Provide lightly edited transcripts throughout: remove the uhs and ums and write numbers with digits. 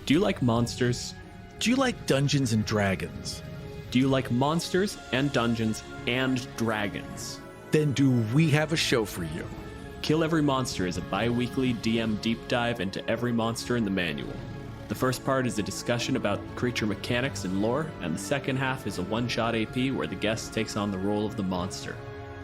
Do you like monsters? Do you like Dungeons and Dragons? Do you like monsters and Dungeons and Dragons? Then do we have a show for you. Kill Every Monster is a bi-weekly DM deep dive into every monster in the manual. The first part is a discussion about creature mechanics and lore, and the second half is a one-shot AP where the guest takes on the role of the monster.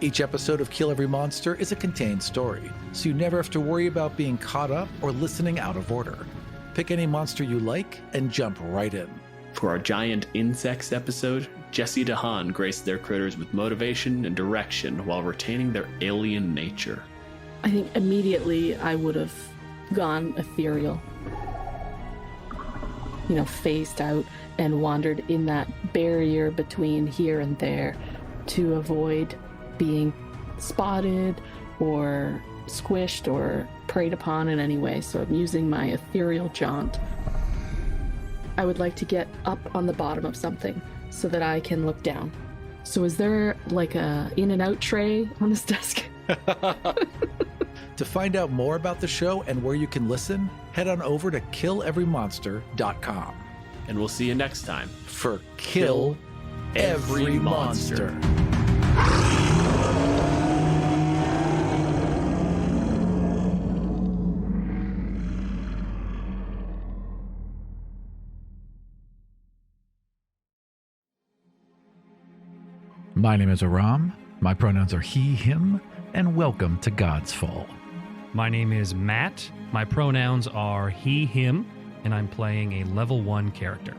Each episode of Kill Every Monster is a contained story, so you never have to worry about being caught up or listening out of order. Pick any monster you like and jump right in. For our giant insects episode, Jesse DeHaan graced their critters with motivation and direction while retaining their alien nature. I think immediately I would have gone ethereal. Phased out and wandered in that barrier between here and there to avoid being spotted or squished or preyed upon in any way. So I'm using my ethereal jaunt. I would like to get up on the bottom of something so that I can look down. So is there like a in and out tray on this desk? To find out more about the show and where you can listen, head on over to killeverymonster.com. And we'll see you next time for Kill Every Monster. My name is Aram. My pronouns are he, him, and welcome to Godsfall. My name is Matt. My pronouns are he, him, and I'm playing a level 1 character.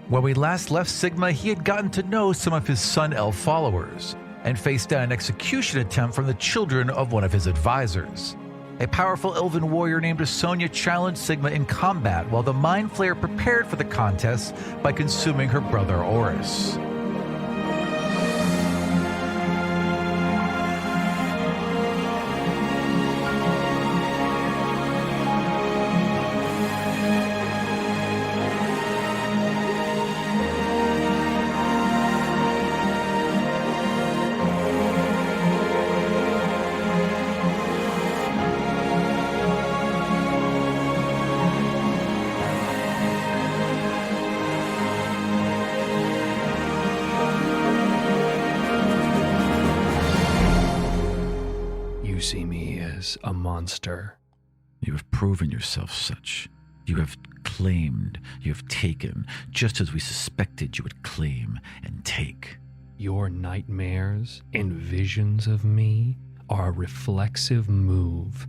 When we last left Sigma, he had gotten to know some of his Sun Elf followers and faced down an execution attempt from the children of one of his advisors. A powerful elven warrior named Asonia challenged Sigma in combat while the Mind Flayer prepared for the contest by consuming her brother Oris. A monster. You have proven yourself such. You have claimed, you have taken, just as we suspected you would claim and take. Your nightmares and visions of me are a reflexive move.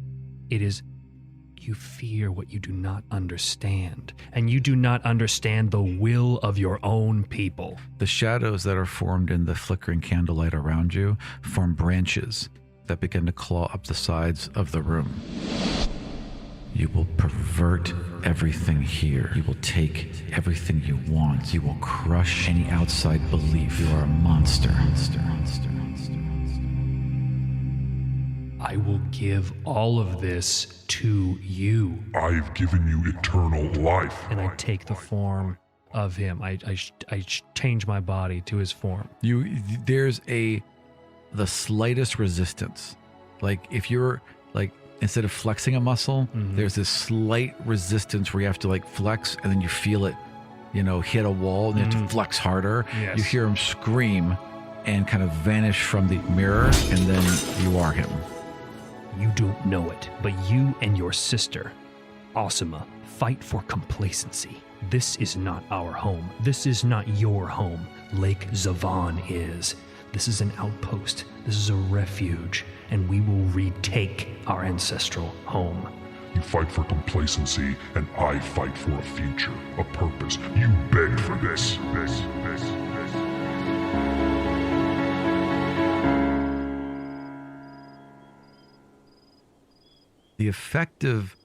It is, you fear what you do not understand, and you do not understand the will of your own people. The shadows that are formed in the flickering candlelight around you form branches that begin to claw up the sides of the room. You will pervert everything here. You will take everything you want. You will crush any outside belief. You are a monster. I will give all of this to you. I've given you eternal life. And I take the form of him. I change my body to his form. There's the slightest resistance. Like if you're like, instead of flexing a muscle, there's this slight resistance where you have to like flex and then you feel it, hit a wall and you have to flex harder. Yes. You hear him scream and kind of vanish from the mirror, and then you are him. You don't know it, but you and your sister, Asuma, fight for complacency. This is not our home. This is not your home. Lake Zavan is. This is an outpost. This is a refuge, and we will retake our ancestral home. You fight for complacency, and I fight for a future, a purpose. You beg for this. The effect of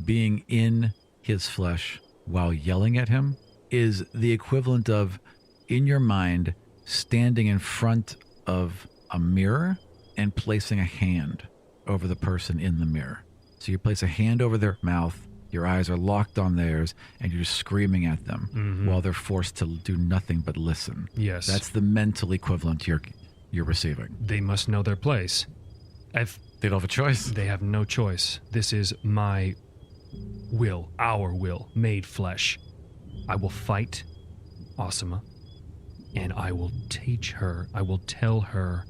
being in his flesh while yelling at him is the equivalent of, in your mind, standing in front of a mirror and placing a hand over the person in the mirror. So you place a hand over their mouth, your eyes are locked on theirs, and you're just screaming at them while they're forced to do nothing but listen. Yes. That's the mental equivalent you're receiving. They must know their place. They don't have a choice. They have no choice. This is my will, our will, made flesh. I will fight Osima, and I will teach her, I will tell her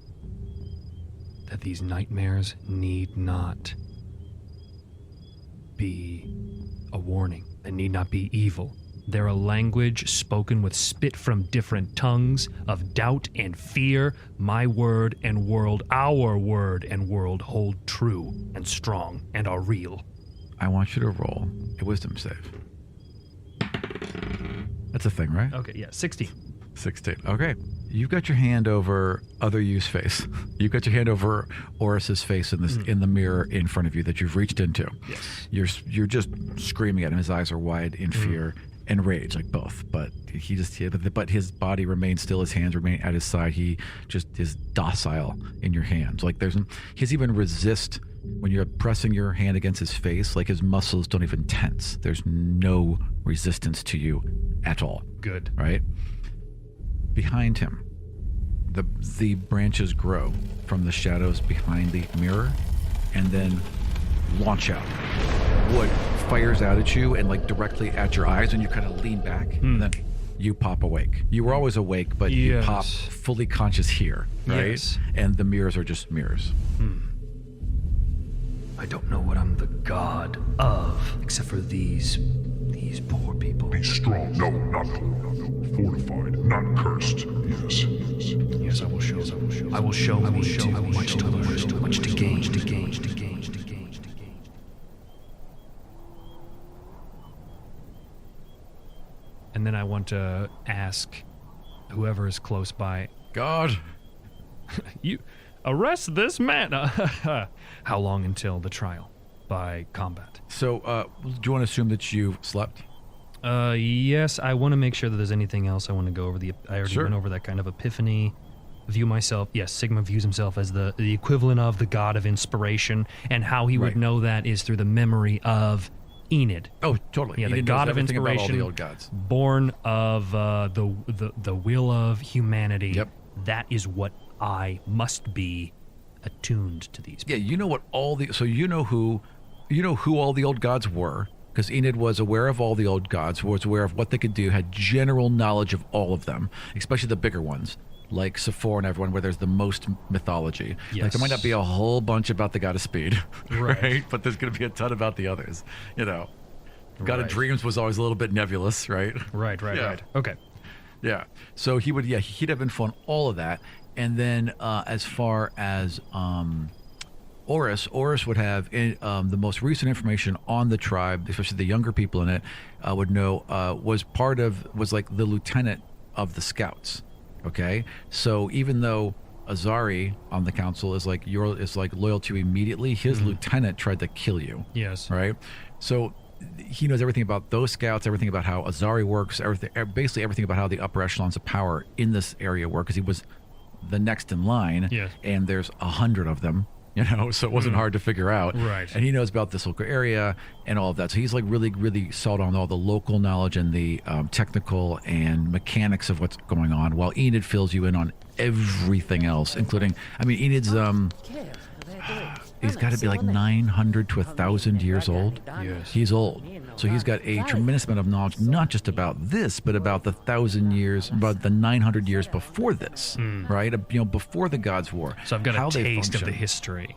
that these nightmares need not be a warning. They need not be evil. They're a language spoken with spit from different tongues of doubt and fear. My word and world, our word and world hold true and strong and are real. I want you to roll a wisdom save. That's a thing, right? Okay, yeah, 16. 16. Okay. You've got your hand over other you's face. You've got your hand over Oris's face in this in the mirror in front of you that you've reached into. Yes. You're just screaming at him. His eyes are wide in fear and rage, like both. But but his body remains still. His hands remain at his side. He just is docile in your hands. Like he's even resist when you're pressing your hand against his face. Like his muscles don't even tense. There's no resistance to you at all. Good. Right? Behind him, the branches grow from the shadows behind the mirror and then launch out. Wood fires out at you and like directly at your eyes, and you kind of lean back and then you pop awake. You were always awake, but you pop fully conscious here, right? Yes. And the mirrors are just mirrors. I don't know what I'm the god of, except for these poor people. Be strong. No, not poor. Fortified, not cursed. Yes. Yes, I will show. I will show. Much to learn, much to gain. And then I want to ask whoever is close by, God, you arrest this man. How long until the trial by combat? So, do you want to assume that you've slept? Yes, I want to make sure that there's anything else I want to go over. I already Sure. went over that kind of epiphany. View myself, yes, Sigma views himself as the equivalent of the god of inspiration, and how he would know that is through the memory of Enid. Oh, totally. Yeah, He the knows god of everything about all inspiration, the old gods. born of the will of humanity. Yep. That is what I must be attuned to these. Yeah, you know what you know who all the old gods were, because Enid was aware of all the old gods, was aware of what they could do, had general knowledge of all of them, especially the bigger ones, like Sephora and everyone, where there's the most mythology. Yes. Like there might not be a whole bunch about the god of speed, Right. right? But there's going to be a ton about the others, you know. God of Right. dreams was always a little bit nebulous, right? Right. Yeah. Right. Okay. Yeah. So he'd have info on all of that. And then as far as Oris would have the most recent information on the tribe, especially the younger people in it, would know was like the lieutenant of the scouts. Okay. So even though Azari on the council is like loyal to you immediately, his lieutenant tried to kill you. Yes. Right. So he knows everything about those scouts, everything about how Azari works, basically everything about how the upper echelons of power in this area work, because he was the next in line. Yes. And there's 100 of them, you know, so it wasn't hard to figure out. Right. And he knows about this local area and all of that. So he's like really, really solid on all the local knowledge and the technical and mechanics of what's going on, while Enid fills you in on everything else, including, Enid's, he's got to be like 900 to 1,000 years old. Yes. He's old. So he's got a tremendous amount of knowledge, not just about this, but about the 1,000 years, about the 900 years before this, right? Before the Gods' War. So I've got how a they taste of the function. history.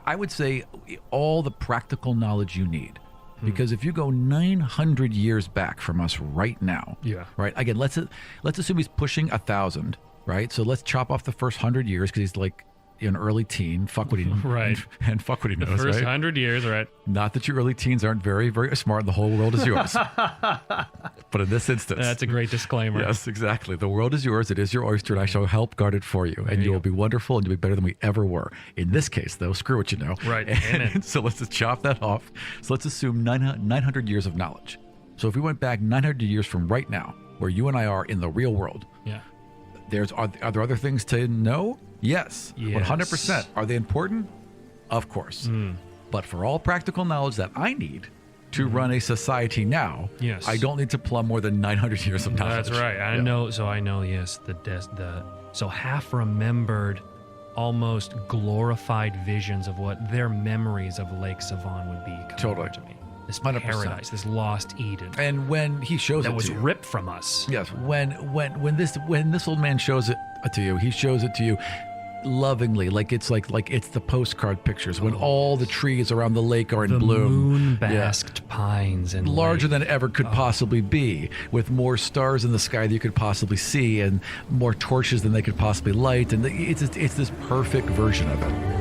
I would say all the practical knowledge you need. Because if you go 900 years back from us right now, right? Again, let's assume he's pushing 1,000, right? So let's chop off the first 100 years, because he's like an early teen. Fuck what he Right. and fuck what he knows. The first right? 100 years, right? Not that your early teens aren't very, very smart. The whole world is yours. But in this instance, That's a great disclaimer. yes, exactly. The world is yours. It is your oyster, and I shall help guard it for you. And you will be wonderful, and you'll be better than we ever were. In this case, though, screw what you know. Right. And Amen. so let's just chop that off. So let's assume 900 years of knowledge. So if we went back 900 years from right now, where you and I are in the real world, Yeah. are there other things to know? Yes. Yes. 100%. Are they important? Of course. But for all practical knowledge that I need to run a society now, Yes. I don't need to plumb more than 900 years of knowledge. That's right. I know. So I know. Yes, so half remembered, almost glorified visions of what their memories of Lake Savan would be. Totally. To me. This 100%. paradise, this lost Eden And when he shows that it was to you, ripped from us. yes, when this old man shows it to you, he shows it to you lovingly, like it's the postcard pictures when all the trees around the lake are in The bloom. moon-basked pines and Larger lake. than it ever could possibly be, with more stars in the sky that you could possibly see, and more torches than they could possibly light, and it's this perfect version of it.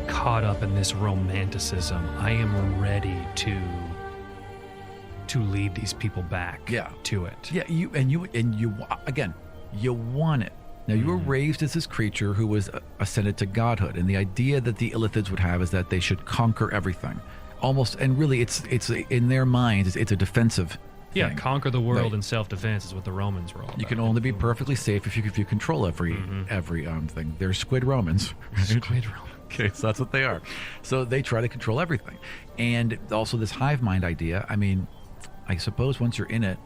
Caught up in this romanticism, I am ready to lead these people back to it. Yeah, you again, you want it. Now, you were raised as this creature who was ascended to godhood, and the idea that the Illithids would have is that they should conquer everything, almost. And really, it's in their minds, it's a defensive. Yeah, thing. conquer the world Right. in self-defense is what the Romans were all about. You can only be perfectly safe if you control every thing. They're squid Romans. Squid Romans. Okay, so that's what they are. So they try to control everything, and also this hive mind idea. I mean, I suppose once you're in it,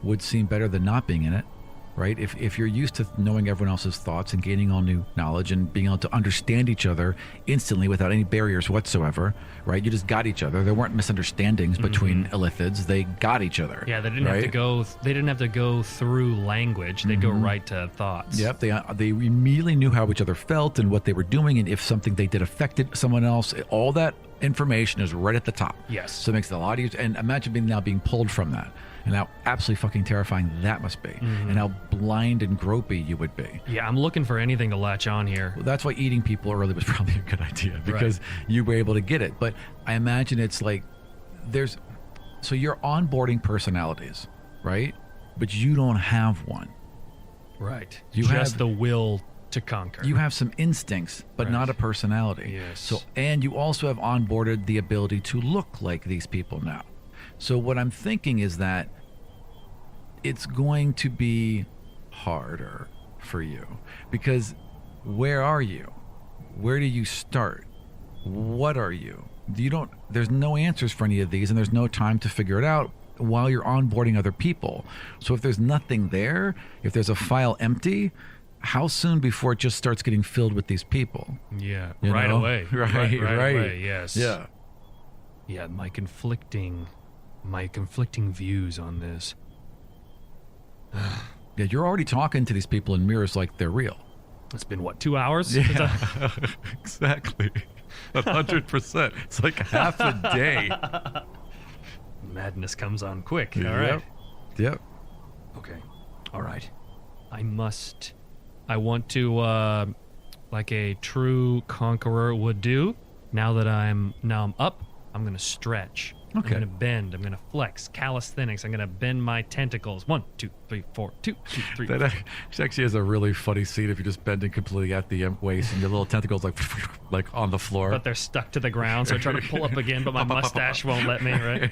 would seem better than not being in it, right? If you're used to knowing everyone else's thoughts and gaining all new knowledge and being able to understand each other instantly without any barriers whatsoever, right? You just got each other. There weren't misunderstandings between Illithids. They got each other. Yeah, they didn't right? have to go. They didn't have to go through language. They go right to thoughts. Yep, they immediately knew how each other felt and what they were doing, and if something they did affected someone else. All that information is right at the top. Yes. So it makes it a lot easier. And imagine being pulled from that, and how absolutely fucking terrifying that must be, and how blind and gropey you would be. Yeah, I'm looking for anything to latch on here. Well, that's why eating people early was probably a good idea, because you were able to get it. But I imagine it's like so you're onboarding personalities, right? But you don't have one. Right. You Just have- the will to conquer. You have some instincts, but Right. not a personality. Yes. So, and you also have onboarded the ability to look like these people now. So what I'm thinking is that it's going to be harder for you, because where are you? Where do you start? What are you? There's no answers for any of these, and there's no time to figure it out while you're onboarding other people. So if there's nothing there, if there's a file empty, how soon before it just starts getting filled with these people? Yeah. You Right know? away. Right away. Yes. Yeah. Yeah. My conflicting views on this. Yeah, you're already talking to these people in mirrors like they're real. It's been what, 2 hours? Yeah, exactly. 100%. It's like half a day. Madness comes on quick. All Yep. right. Yep. Okay. All right. I want to, like a true conqueror would do. Now I'm up, I'm going to stretch. Okay. I'm going to bend. I'm going to flex. Calisthenics. I'm going to bend my tentacles. 1, 2, 3, 4. 2, 2, 3. That actually has a really funny scene if you're just bending completely at the waist and your little tentacles like on the floor. But they're stuck to the ground, so I try to pull up again, but my mustache won't let me, right?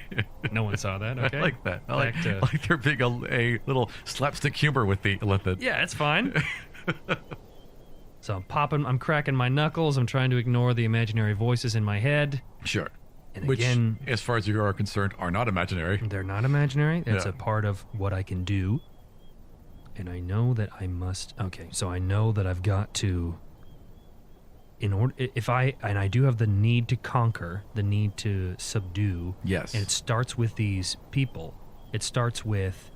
No one saw that, okay? I like that. I Back to- like there being a little slapstick humor with the Illithid. Yeah, it's fine. So I'm cracking my knuckles. I'm trying to ignore the imaginary voices in my head. Sure. And Which, again, as far as you are concerned, are not imaginary. they're not imaginary. It's Yeah. a part of what I can do. And I know that I must. Okay, so I know that I've got to. I do have the need to conquer, the need to subdue. Yes. And it starts with these people. It starts with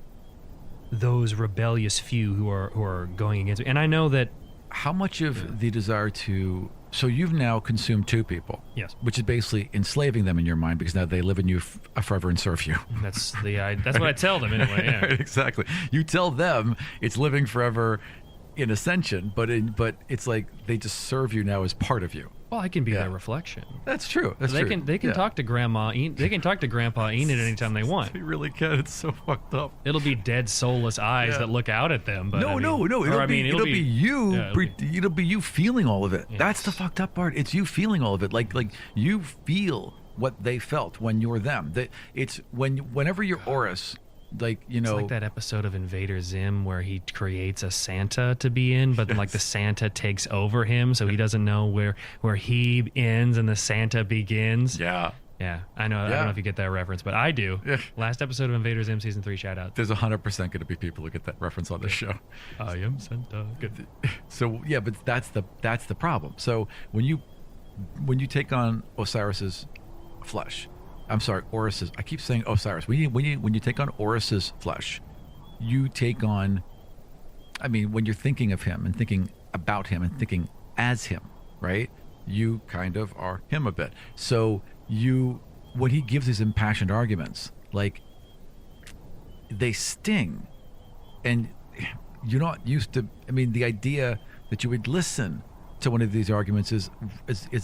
those rebellious few who are going against me. And I know that. How much of the desire to... So you've now consumed 2 people. Yes. Which is basically enslaving them in your mind, because now they live in you forever and serve you. That's what I tell them anyway. Yeah. Exactly. You tell them it's living forever in ascension, but it's like they just serve you now as part of you. Well, I can be Yeah. their reflection. That's true. That's They true. can Yeah. talk to Grandma. They can talk to Grandpa Enid anytime they want. They really can. It's so fucked up. It'll be dead, soulless eyes Yeah. that look out at them. But No. It'll It'll be you. Yeah, It'll be you feeling all of it. Yes. That's the fucked up part. It's you feeling all of it. Like you feel what they felt when you're them. It's whenever you're Horus. It's like that episode of Invader Zim where he creates a Santa to be in, but like the Santa takes over him, so he doesn't know where he ends and the Santa begins. Yeah. Yeah, I know. I don't know if you get that reference, but I do. Yeah. Last episode of Invaders M Season 3, shout out. There's 100% going to be people who get that reference on this show. I am Santa. Good. So yeah, but that's the problem. So when you take on Osiris's flesh, I'm sorry, Orus's. I keep saying Osiris. When you take on Orus's flesh, you take on. I mean, when you're thinking of him and thinking about him and thinking as him, right? You kind of are him a bit. So when he gives these impassioned arguments, like they sting, and you're not used to. I mean, the idea that you would listen to one of these arguments is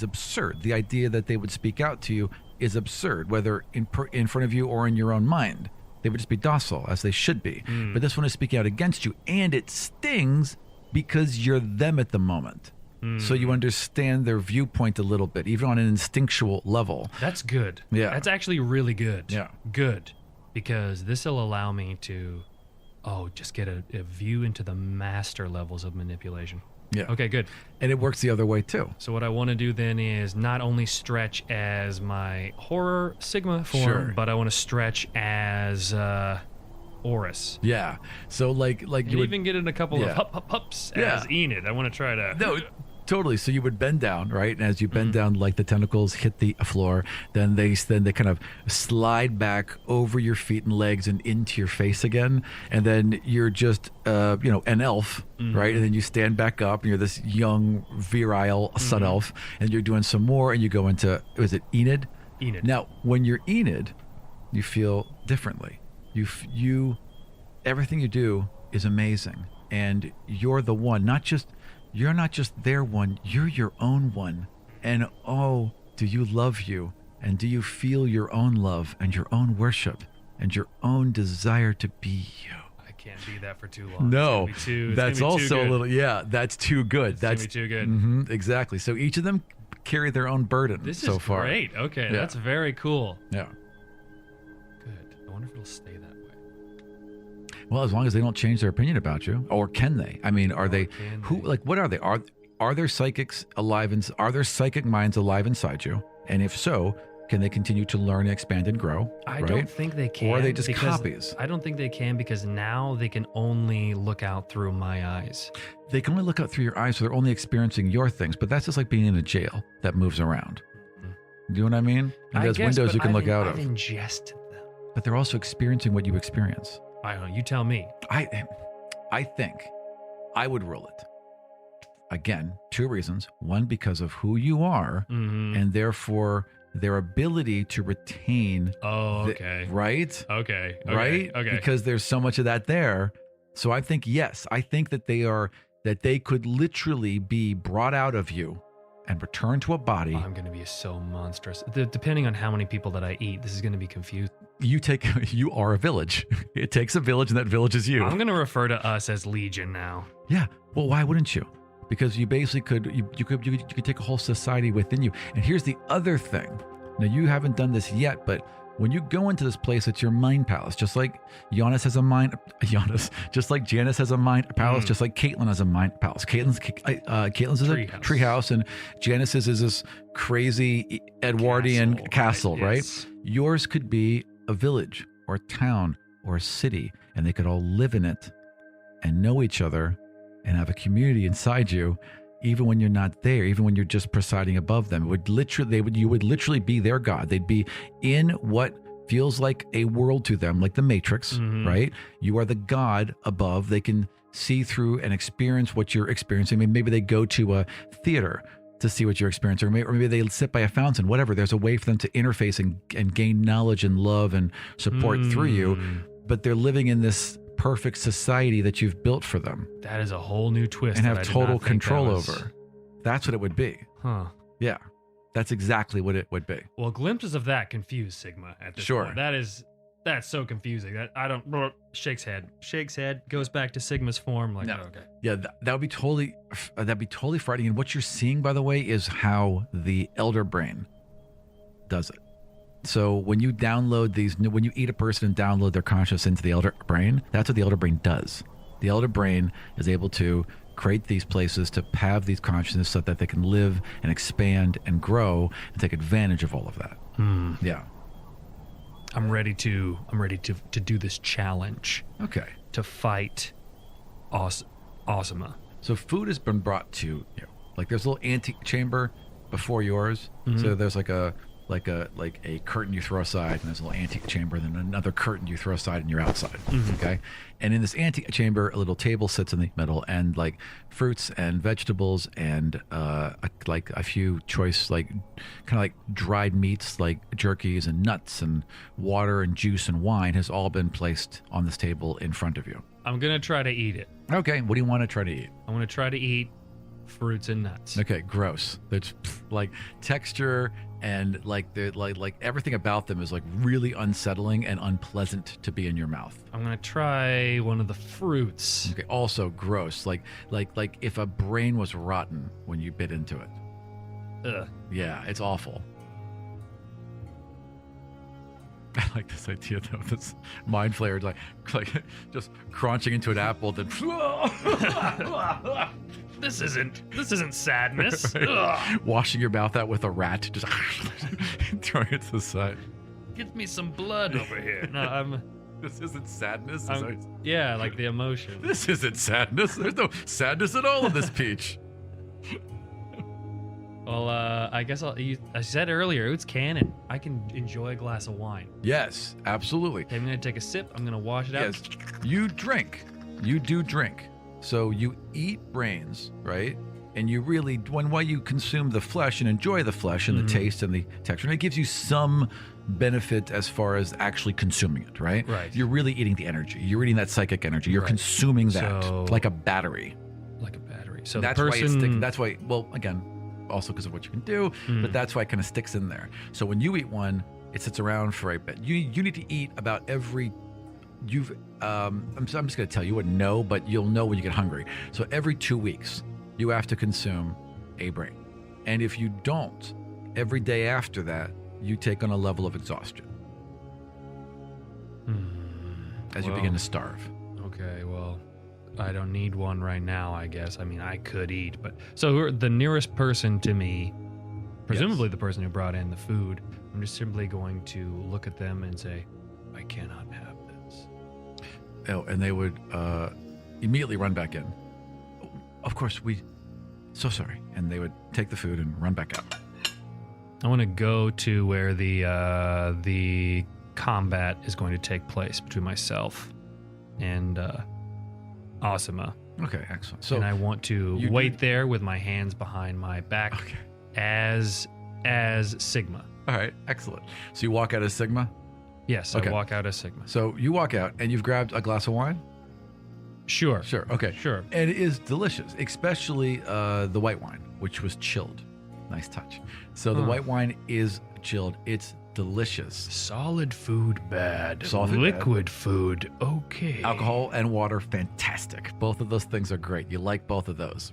absurd. The idea that they would speak out to you is absurd, whether in front of you or in your own mind. They would just be docile, as they should be. But this one is speaking out against you, and it stings because you're them at the moment. So you understand their viewpoint a little bit, even on an instinctual level. That's good. Yeah. That's actually really good. Yeah. Good. Because this will allow me to, just get a view into the master levels of manipulation. Yeah. Okay, good. And it works the other way, too. So what I want to do then is not only stretch as my horror Sigma form, Sure. but I want to stretch as Orus. Yeah. So like you You would even get in a couple of hups as Enid. I want to try to... No, totally. So you would bend down, right? And as you bend down, like the tentacles hit the floor, then they kind of slide back over your feet and legs and into your face again. And then you're just, an elf, right? And then you stand back up and you're this young, virile sun elf. And you're doing some more and you go into, was it Enid? Enid. Now, when you're Enid, you feel differently. Everything you do is amazing. And you're the one, you're not just their one, you're your own one. And oh, do you love you? And do you feel your own love and your own worship and your own desire to be you? I can't be that for too long. No, it's gonna be that's too also good. a little, that's too good. That's That's gonna be too good. Exactly. So each of them carry their own burden This so is far. great. Okay, Yeah. that's very cool. Yeah. Good. I wonder if it'll stay that way. Well, as long as they don't change their opinion about you, or can they? I mean, are they? can Who? they? Like, what are they? Are there psychics alive? Are there psychic minds alive inside you? And if so, can they continue to learn, expand, and grow? I right? don't think they can. Or are they just because copies? I don't think they can because now they can only look out through my eyes. They can only look out through your eyes, so they're only experiencing your things. But that's just like being in a jail that moves around. Do you know what I mean? And there's windows you can look out I've of. ingested them. But they're also experiencing what you experience. I don't know. You tell me. I think I would rule it. Again, two reasons. One, because of who you are, and therefore their ability to retain. Oh, okay. Right? Okay. Right? Okay. Because there's so much of that there. So I think, yes, I think that they could literally be brought out of you and returned to a body. I'm going to be so monstrous. Depending on how many people that I eat, this is going to be confused. You are a village. It takes a village, and that village is you. I'm going to refer to us as Legion now. Yeah. Well, why wouldn't you? Because you basically could take a whole society within you. And here's the other thing. Now, you haven't done this yet, but when you go into this place, it's your mind palace. Just like Giannis has a mind, just like Janice has a mind palace, just like Caitlin has a mind palace. Caitlin's is a treehouse, and Janice's is this crazy Edwardian castle, right? Yes. Yours could be a village or a town or a city, and they could all live in it and know each other and have a community inside you, even when you're not there, even when you're just presiding above them. You would literally be their god. They'd be in what feels like a world to them, like the Matrix, right? You are the god above. They can see through and experience what you're experiencing. Maybe they go to a theater to see what you're experiencing, or maybe they sit by a fountain, whatever. There's a way for them to interface and gain knowledge and love and support through you, but they're living in this perfect society that you've built for them. That is a whole new twist. And that have I did total not think control that was... over. That's what it would be. Huh. Yeah. That's exactly what it would be. Well, glimpses of that confuse Sigma at this Sure. point. That's so confusing. That I don't shakes head, goes back to Sigma's form. Like, No. oh, okay. Yeah, that would be totally frightening. And what you're seeing, by the way, is how the elder brain does it. So when you when you eat a person and download their consciousness into the elder brain, that's what the elder brain does. The elder brain is able to create these places to have these consciousness so that they can live and expand and grow and take advantage of all of that. Yeah. I'm ready to do this challenge. Okay. To fight Osima. So food has been brought to you. Like there's a little antechamber before yours. So there's like a curtain you throw aside, and there's a little antechamber, and then another curtain you throw aside, and you're outside. Okay. And in this antechamber, a little table sits in the middle, and like fruits and vegetables and like a few choice like kind of like dried meats like jerkies and nuts and water and juice and wine has all been placed on this table in front of you. I'm gonna try to eat it. Okay. What do you want to try to eat? I want to try to eat fruits and nuts. Okay, gross. There's like texture and like everything about them is like really unsettling and unpleasant to be in your mouth. I'm gonna try one of the fruits. Okay, also gross. Like if a brain was rotten when you bit into it. Ugh. Yeah, it's awful. I like this idea though. This mind flayer, like just crunching into an apple, then This isn't sadness. washing your mouth out with a rat, just throwing it to the side. Get me some blood over here. No, This isn't sadness. yeah, like the emotion. This isn't sadness. There's no sadness at all in this peach. Well, I guess I said earlier, it's canon. I can enjoy a glass of wine. Yes, absolutely. Okay, I'm gonna take a sip. I'm gonna wash it out. Yes, you drink. You do drink. So you eat brains, right? And you really, while you consume the flesh and enjoy the flesh and the taste and the texture, and it gives you some benefit as far as actually consuming it, right? Right. You're really eating the energy. You're eating that psychic energy. You're consuming that So- like a battery. Like a battery. So That's the why person. it's sticking. That's why, well, again, also because of what you can do, but that's why it kind of sticks in there. So when you eat one, it sits around for a bit. You need to eat about every. I'm just going to tell you, wouldn't know, but you'll know when you get hungry. So every 2 weeks, you have to consume a brain, and if you don't, every day after that, you take on a level of exhaustion as you begin to starve. Okay, well, I don't need one right now, I guess. I mean, I could eat, but so the nearest person to me, presumably the person who brought in the food, I'm just simply going to look at them and say, I cannot have this. Oh, and they would immediately run back in. Of course, so sorry. And they would take the food and run back out. I want to go to where the combat is going to take place between myself and Osima. Okay, excellent. So and I want to you wait do- there with my hands behind my back as Sigma. all right, excellent. So you walk out as Sigma. Yes, Okay. I walk out as Sigma. So you walk out and you've grabbed a glass of wine. Sure. Sure. Okay. Sure. And it is delicious, especially the white wine, which was chilled. Nice touch. So the white wine is chilled. It's delicious. Solid food, bad. Solid food, Liquid food, okay. Alcohol and water, fantastic. Both of those things are great. You like both of those.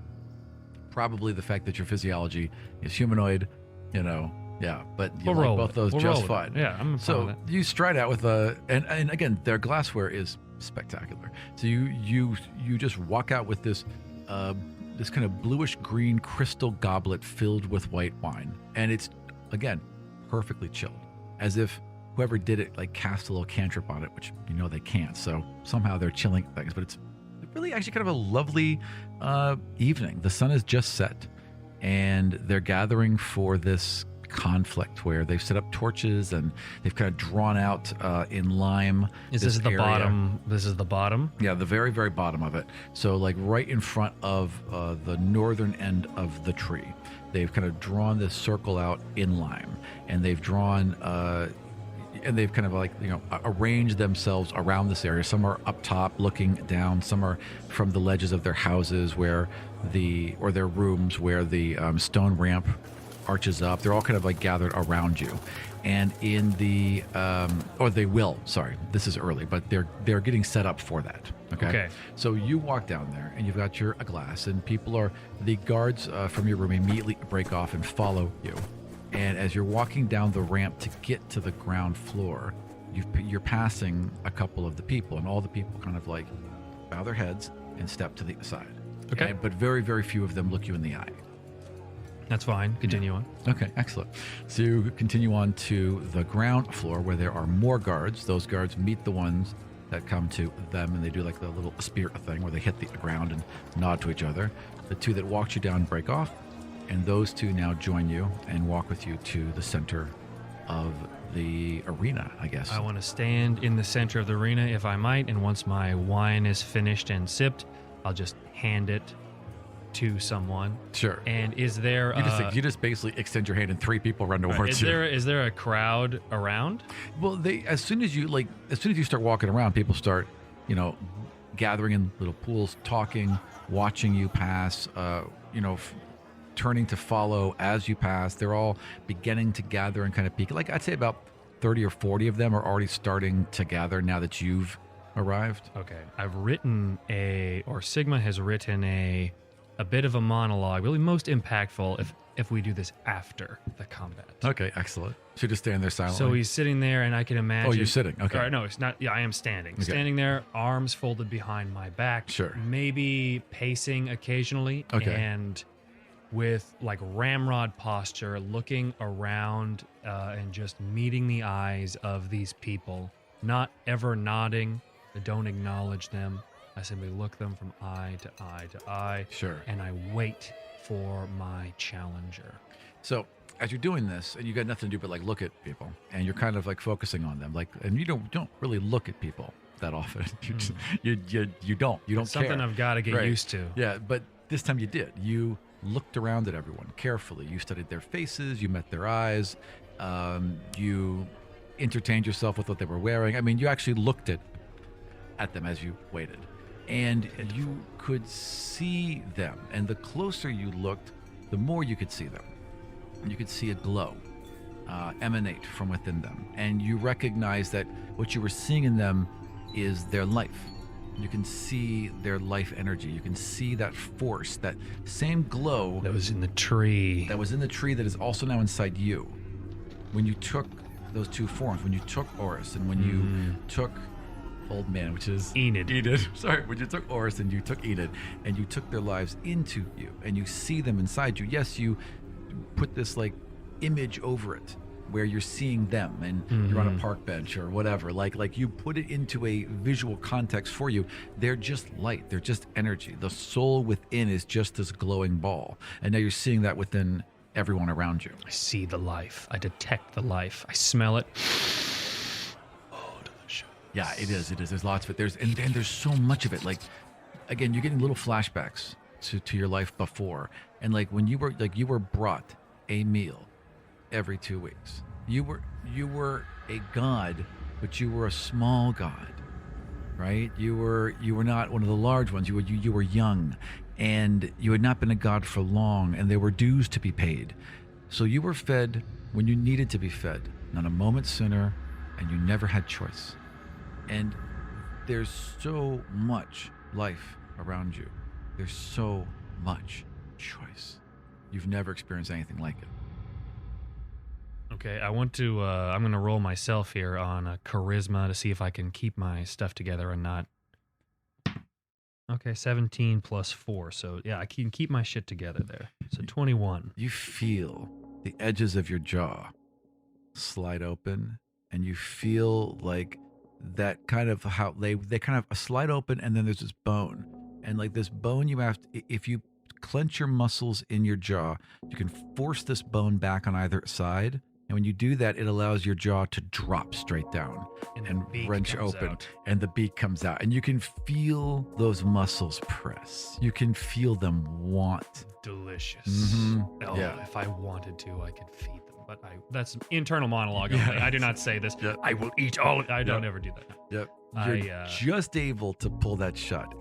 Probably the fact that your physiology is humanoid, yeah, but you We'll like roll both it. those We'll just roll fine. it. Yeah, I'm fine So with it. you stride out with and again, their glassware is spectacular. So you just walk out with this this kind of bluish green crystal goblet filled with white wine, and it's again perfectly chilled, as if whoever did it like cast a little cantrip on it, which they can't. So somehow they're chilling things, but it's really actually kind of a lovely evening. The sun has just set, and they're gathering for this conflict where they've set up torches and they've kind of drawn out in lime. Is this the area. bottom? This is the bottom? Yeah, the very, very bottom of it. So like right in front of the northern end of the tree, they've kind of drawn this circle out in lime, and they've drawn and they've kind of like arranged themselves around this area. Some are up top looking down, some are from the ledges of their houses or their rooms where the stone ramp arches up. They're all kind of like gathered around you, and in the sorry, this is early, but they're getting set up for that. Okay. So you walk down there and you've got a glass, and the guards from your room immediately break off and follow you. And as you're walking down the ramp to get to the ground floor, you're passing a couple of the people, and all the people kind of like bow their heads and step to the side. Okay. But very, very few of them look you in the eye. That's fine. Continue on. Okay, excellent. So you continue on to the ground floor where there are more guards. Those guards meet the ones that come to them, and they do like the little spear thing where they hit the ground and nod to each other. The two that walked you down break off, and those two now join you and walk with you to the center of the arena, I guess. I want to stand in the center of the arena, if I might, and once my wine is finished and sipped, I'll just hand it to someone. Sure. And is there You just basically extend your hand and three people run towards you. Is there a crowd around? Well, as soon as you start walking around, people start, gathering in little pools, talking, watching you pass, turning to follow as you pass. They're all beginning to gather and kind of peek. Like I'd say about 30 or 40 of them are already starting to gather now that you've arrived. Okay. Sigma has written a bit of a monologue, really most impactful if we do this after the combat. Okay, excellent. So you just stand there silently. So he's sitting there, and I can imagine... Oh, you're sitting. Okay. Or, no, it's not. Yeah, I am standing. Okay. Standing there, arms folded behind my back. Sure. Maybe pacing occasionally. Okay. And with like ramrod posture, looking around and just meeting the eyes of these people. Not ever nodding. I don't acknowledge them. I simply look them from eye to eye to eye. Sure. And I wait for my challenger. So as you're doing this, and you got nothing to do but like look at people, and you're kind of like focusing on them, like, and you don't really look at people that often. You don't It's something care. I've got to get used to. Yeah, but this time you did. You looked around at everyone carefully. You studied their faces. You met their eyes. You entertained yourself with what they were wearing. I mean, you actually looked at them as you waited. And you could see them. And the closer you looked, the more you could see them. You could see a glow emanate from within them. And you recognize that what you were seeing in them is their life. You can see their life energy. You can see that force, that same glow That was in the tree. that was in the tree that is also now inside you. When you took those two forms, when you took Oris and when you took Old Man, which is Enid. Sorry, when you took Oris and you took Enid and you took their lives into you and you see them inside you. Yes, you put this like image over it where you're seeing them and you're on a park bench or whatever. Like you put it into a visual context for you. They're just light. They're just energy. The soul within is just this glowing ball. And now you're seeing that within everyone around you. I see the life. I detect the life. I smell it. Yeah, it is. There's lots of it. There's so much of it. Like, again, you're getting little flashbacks to your life before, and like when you were brought a meal every 2 weeks. You were a god, but you were a small god, right? You were not one of the large ones. You were young, and you had not been a god for long, and there were dues to be paid. So you were fed when you needed to be fed, not a moment sooner, and you never had choice. And there's so much life around you. There's so much choice. You've never experienced anything like it. Okay, I want to, I'm going to roll myself here on a charisma to see if I can keep my stuff together and not. Okay, 17 plus 4. So, yeah, I can keep my shit together there. So, 21. You feel the edges of your jaw slide open, and you feel like that kind of how they kind of slide open, and then there's this bone. And like this bone, you have to, if you clench your muscles in your jaw, you can force this bone back on either side. And when you do that, it allows your jaw to drop straight down and wrench open. Out. And the beak comes out. And you can feel those muscles press. You can feel them want. Delicious. Mm-hmm. Oh, Yeah. if I wanted to, I could feed them. But that's internal monologue only. I do not say this. Yeah. I will eat all of it. I don't Yeah. ever do that. Yep. You're just able to pull that shot.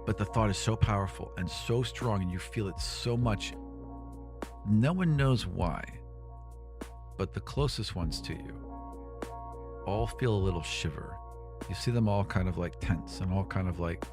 But the thought is so powerful and so strong, and you feel it so much. No one knows why, but the closest ones to you all feel a little shiver. You see them all kind of like tense, and all kind of like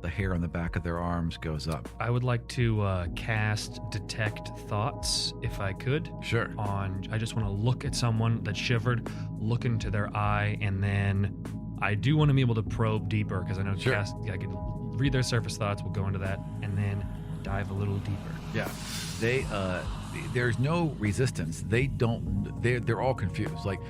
the hair on the back of their arms goes up. I would like to cast Detect Thoughts, if I could. Sure. I just want to look at someone that shivered, look into their eye, and then I do want to be able to probe deeper because I know Sure. I can read their surface thoughts. We'll go into that and then dive a little deeper. Yeah, they there's no resistance. They're all confused. Like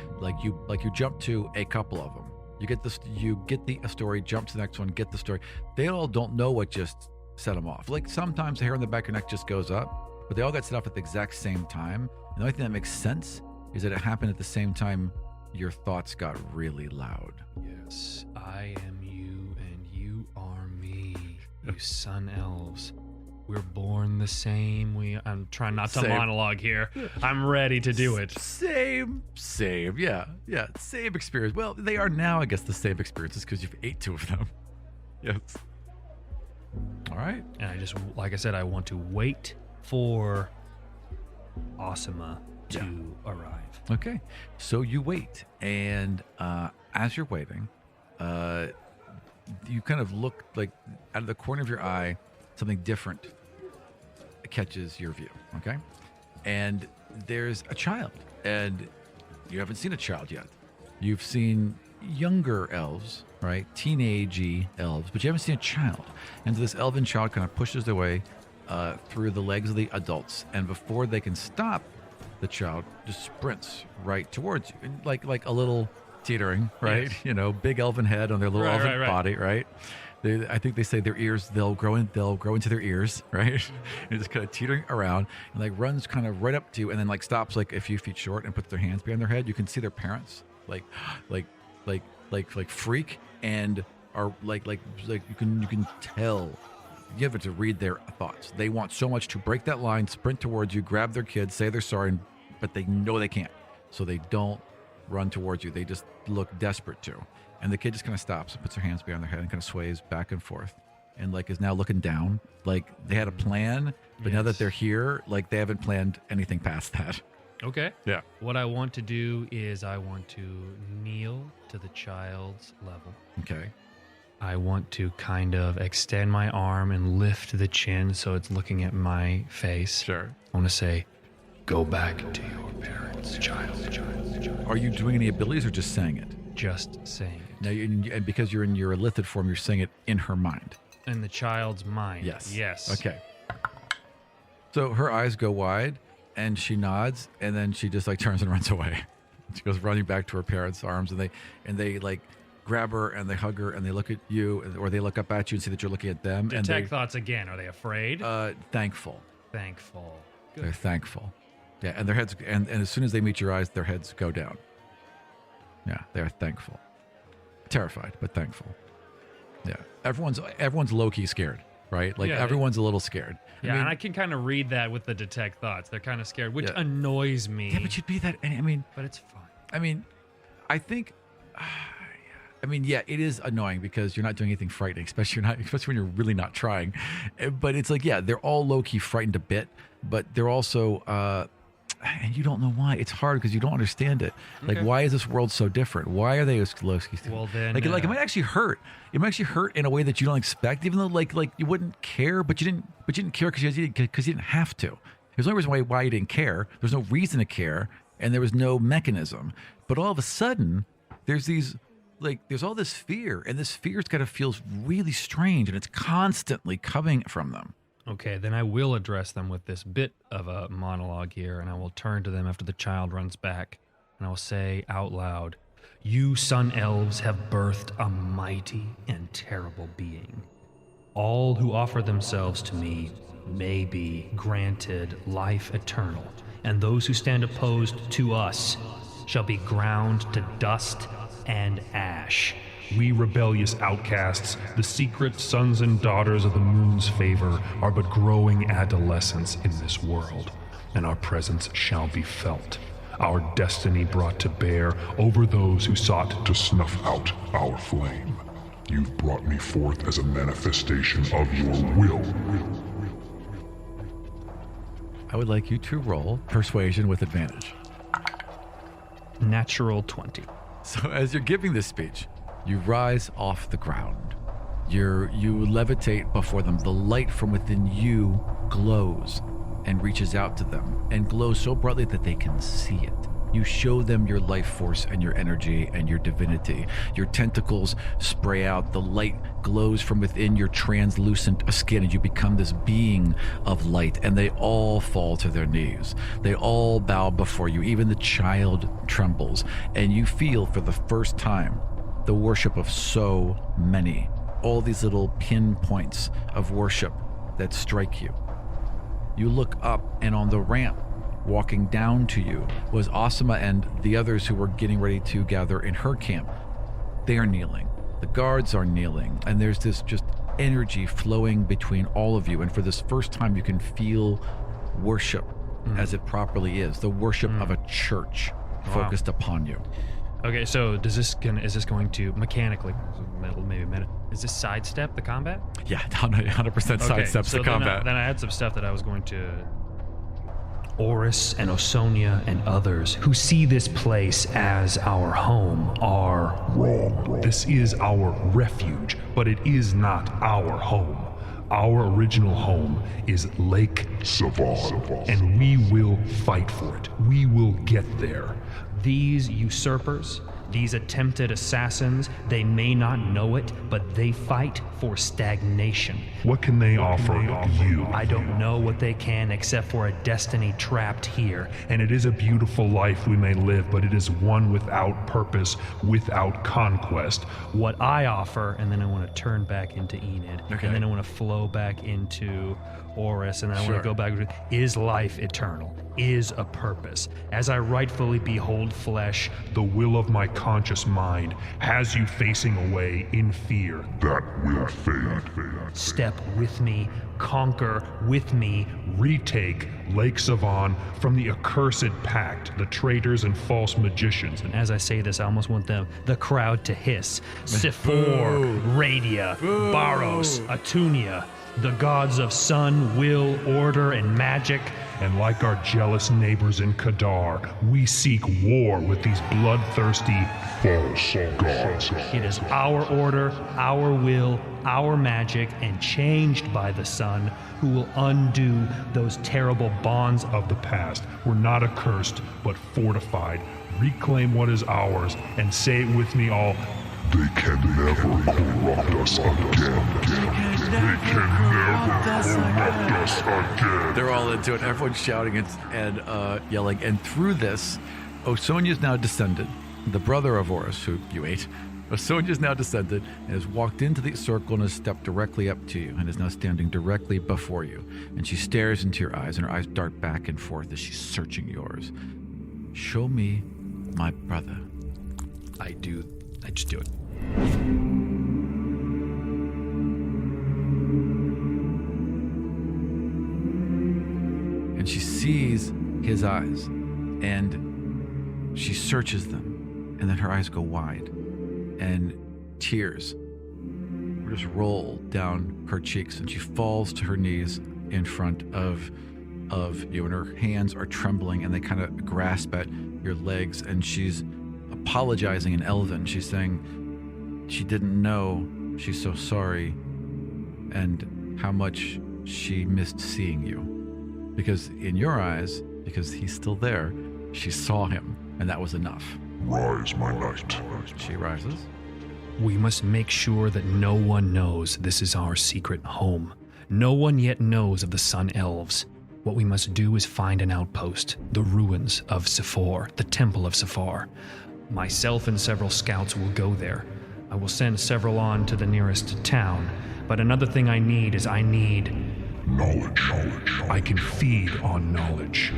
you jump to a couple of them. You get the story, jump to the next one, get the story. They all don't know what just set them off. Like sometimes the hair on the back of your neck just goes up, but they all got set off at the exact same time. And the only thing that makes sense is that it happened at the same time your thoughts got really loud. Yes, I am you and you are me, you sun elves. We're born the same. I'm trying not to monologue here. I'm ready to do it. Same. Yeah. Same experience. Well, they are now, I guess, the same experiences because you've ate 2 of them. Yes. All right. And I just, like I said, I want to wait for Osima to arrive. Okay. So you wait, and as you're waiting, you kind of look like out of the corner of your eye, something different catches your view. Okay. And there's a child, and you haven't seen a child yet. You've seen younger elves, right? Teenage-y elves, but you haven't seen a child. And so this elven child kind of pushes their way through the legs of the adults, and before they can stop, the child just sprints right towards you, and like a little teetering, right? Yes. You know, big elven head on their little elven body, right? I think they say their ears, they'll grow into their ears, right? And just kind of teetering around, and like runs kind of right up to you, and then like stops like a few feet short and puts their hands behind their head. You can see their parents like freak, and are like you can tell. You have to read their thoughts. They want so much to break that line, sprint towards you, grab their kid, say they're sorry, but they know they can't. So they don't run towards you. They just look desperate to. And the kid just kind of stops and puts their hands behind their head and kind of sways back and forth. And like is now looking down. Like they had a plan, but now that they're here, like they haven't planned anything past that. Okay. Yeah. What I want to do is I want to kneel to the child's level. Okay. I want to kind of extend my arm and lift the chin so it's looking at my face. Sure. I want to say, go back to your parents, child. Are you doing any abilities or just saying it? Just saying it. Now, and because you're in your lithid form, you're saying it in her mind. In the child's mind. Yes. Okay. So her eyes go wide, and she nods, and then she just like turns and runs away. She goes running back to her parents' arms, and they like grab her and they hug her and they look at you, or they look up at you and see that you're looking at them. Detect thoughts again. Are they afraid? Thankful. Thankful. Good. They're thankful. Yeah, and their heads, and as soon as they meet your eyes, their heads go down. Yeah, they're thankful. Terrified, but thankful. Yeah, everyone's low-key scared, right? Like everyone's a little scared. Yeah, and I can kind of read that with the detect thoughts. They're kind of scared, which annoys me. Yeah, but you'd be that. I mean, but it's fine. I mean, I think. Yeah, it is annoying because you're not doing anything frightening, especially when you're really not trying. But it's like, they're all low-key frightened a bit, but they're also, and you don't know why. It's hard because you don't understand it. Like, why is this world so different? Why are they low-key? Well, then, like it might actually hurt. It might actually hurt in a way that you don't expect, even though like you wouldn't care, but you didn't care because you didn't have to. There's no reason why you didn't care. There's no reason to care, and there was no mechanism. But all of a sudden, there's all this fear, and this fear's got to feel really strange, and it's constantly coming from them. Okay, then I will address them with this bit of a monologue here, and I will turn to them after the child runs back, and I will say out loud, "You sun elves have birthed a mighty and terrible being. All who offer themselves to me may be granted life eternal, and those who stand opposed to us shall be ground to dust and ash. We rebellious outcasts, the secret sons and daughters of the moon's favor, are but growing adolescents in this world, and our presence shall be felt, our destiny brought to bear over those who sought to snuff out our flame. You've brought me forth as a manifestation of your will. I would like you to roll persuasion with advantage. Natural 20. So as you're giving this speech, you rise off the ground. You levitate before them. The light from within you glows and reaches out to them, and glows so brightly that they can see it. You show them your life force and your energy and your divinity. Your tentacles spray out. The light glows from within your translucent skin, and you become this being of light. And they all fall to their knees. They all bow before you. Even the child trembles. And you feel for the first time the worship of so many. All these little pinpoints of worship that strike you. You look up, and on the ramp, walking down to you, was Asuma and the others who were getting ready to gather in her camp. They are kneeling. The guards are kneeling, and there's this just energy flowing between all of you. And for this first time, you can feel worship as it properly is, the worship of a church focused upon you. Okay, so is this going to mechanically, is this sidestep the combat? Yeah, 100% sidesteps the combat. Then I had some stuff that I was going to... Oris and Osonia and others who see this place as our home are Wrong. This is our refuge, but it is not our home. Our original home is Lake Savon, and we will fight for it. We will get there. These usurpers, these attempted assassins, they may not know it, but they fight for stagnation. What can they offer you? I don't know what they can except for a destiny trapped here. And it is a beautiful life we may live, but it is one without purpose, without conquest. What I offer, and then I want to turn back into Enid, Okay. and then I want to flow back into Oris, and then I want to go back to is life eternal, is a purpose. As I rightfully behold flesh, The will of my conscious mind has you facing away in fear. That will fade. step with me, conquer with me, Retake Lake Savon from the accursed pact, the traitors and false magicians. and as I say this, I almost want the crowd to hiss. Sifor, Radia, Baros, Atunia, the gods of sun, will, order, and magic. And like our jealous neighbors in Kadar, we seek war with these bloodthirsty false gods. It is our order, our will, our magic, and changed by the sun, who will undo those terrible bonds Of the past, we're not accursed, but fortified. Reclaim what is ours, and say it with me all. They can never corrupt us again. They can never corrupt us again. They're all into it. Everyone's shouting and yelling. And through this, Osonia's now descended, the brother of Oris, who you ate. Osonia's now descended and has walked into the circle and has stepped directly up to you and is now standing directly before you. And she stares into your eyes, and her eyes dart back and forth as she's searching yours. Show me my brother. I just do it. And she sees his eyes, and she searches them, and then her eyes go wide, and tears just roll down her cheeks, and she falls to her knees in front of you, and her hands are trembling, and they kind of grasp at your legs, and she's apologizing in Elven. She's saying she didn't know, she's so sorry, and how much she missed seeing you. Because in your eyes, because he's still there, she saw him, and that was enough. Rise, my knight. She rises. We must make sure that no one knows this is our secret home. No one yet knows of the Sun Elves. What we must do is find an outpost, the ruins of Sifor, the Temple of Sifor. Myself and several scouts will go there. I will send several on to the nearest town. But another thing I need is Knowledge. I can feed on knowledge.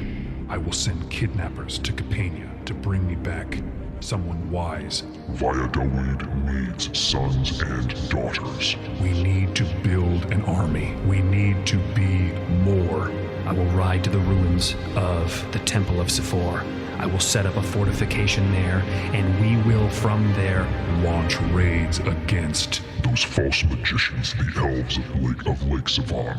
I will send kidnappers to Capania to bring me back someone wise. Valladolid needs sons and daughters. We need to build an army. We need to be more. I will ride to the ruins of the Temple of Sifor. I will set up a fortification there, and we will from there Launch raids against those false magicians, the elves of Lake Savon.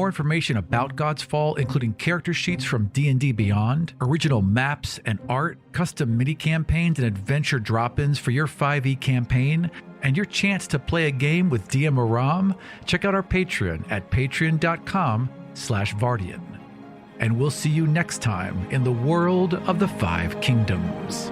information about Godsfall, including character sheets from D&D Beyond, original maps and art, custom mini-campaigns and adventure drop-ins for your 5e campaign, and your chance to play a game with DM Aram, check out our Patreon at patreon.com/Vartian. And we'll see you next time in the world of the Five Kingdoms.